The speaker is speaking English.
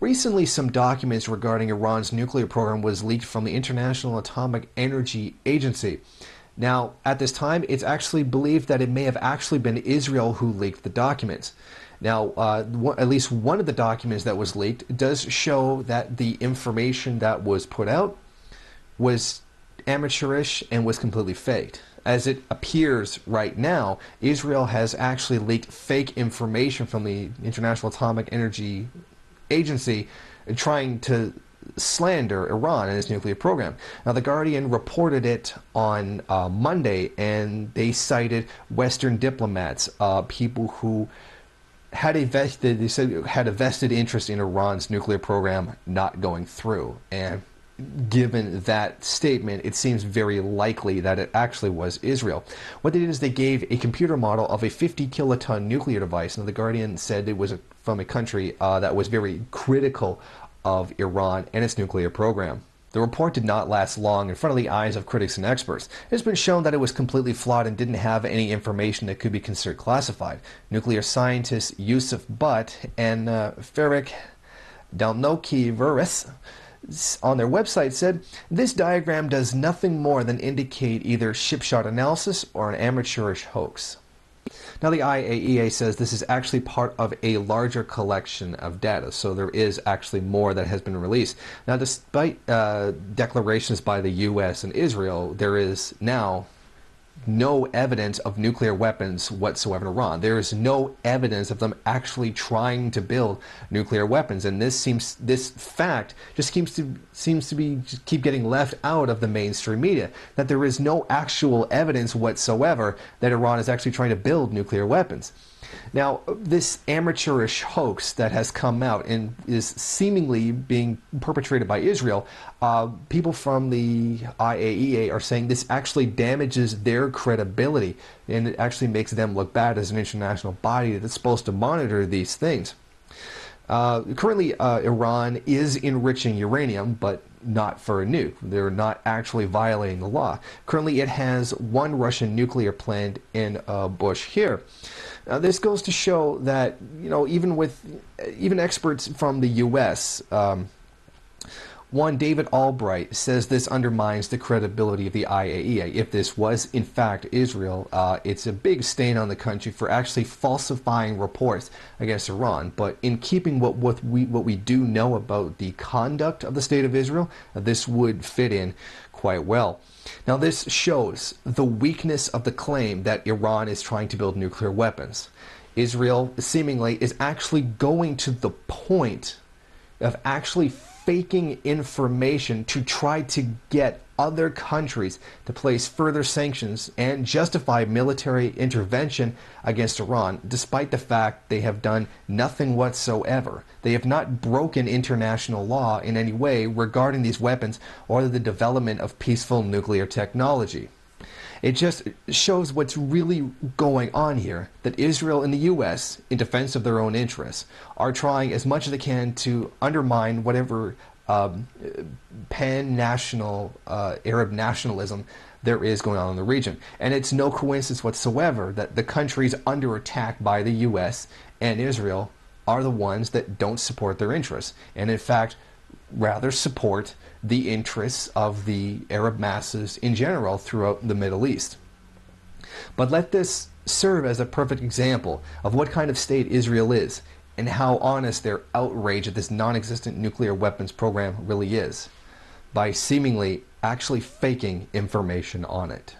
Recently, some documents regarding Iran's nuclear program was leaked from the International Atomic Energy Agency. Now, at this time, it's actually believed that it may have actually been Israel who leaked the documents. Now, at least one of the documents that was leaked does show that the information that was put out was amateurish and was completely faked. As it appears right now, Israel has actually leaked fake information from the International Atomic Energy Agency trying to slander Iran and its nuclear program. Now, The Guardian reported it on Monday, and they cited Western diplomats, people who had a vested interest in Iran's nuclear program not going through. And given that statement, it seems very likely that it actually was Israel. What they did is they gave a computer model of a 50-kiloton nuclear device, and The Guardian said it was from a country that was very critical of Iran and its nuclear program. The report did not last long in front of the eyes of critics and experts. It has been shown that it was completely flawed and didn't have any information that could be considered classified. Nuclear scientists Yusuf Butt and Ferik Dalnoki-Veres on their website said, "This diagram does nothing more than indicate either shipshot analysis or an amateurish hoax." Now, the IAEA says this is actually part of a larger collection of data, so there is actually more that has been released. Now, despite declarations by the U.S. and Israel, there is now no evidence of nuclear weapons whatsoever in Iran. There is no evidence of them actually trying to build nuclear weapons, and this fact just seems to be keep getting left out of the mainstream media. That there is no actual evidence whatsoever that Iran is actually trying to build nuclear weapons. Now, this amateurish hoax that has come out and is seemingly being perpetrated by Israel, people from the IAEA are saying this actually damages their credibility, and it actually makes them look bad as an international body that's supposed to monitor these things. Currently, Iran is enriching uranium, but not for a nuke. They're not actually violating the law. Currently, it has one Russian nuclear plant in a bush here. This goes to show that, even experts from the U.S., one David Albright says this undermines the credibility of the IAEA. If this was in fact Israel, it's a big stain on the country for actually falsifying reports against Iran. But in keeping what we do know about the conduct of the State of Israel, this would fit in quite well. Now, this shows the weakness of the claim that Iran is trying to build nuclear weapons. Israel seemingly is actually going to the point of actually faking information to try to get other countries to place further sanctions and justify military intervention against Iran, despite the fact they have done nothing whatsoever. They have not broken international law in any way regarding these weapons or the development of peaceful nuclear technology. It just shows what's really going on here, that Israel and the U.S., in defense of their own interests, are trying as much as they can to undermine whatever pan-national Arab nationalism there is going on in the region. And it's no coincidence whatsoever that the countries under attack by the U.S. and Israel are the ones that don't support their interests, and in fact rather support the interests of the Arab masses in general throughout the Middle East. But let this serve as a perfect example of what kind of state Israel is and how honest their outrage at this non-existent nuclear weapons program really is, by seemingly actually faking information on it.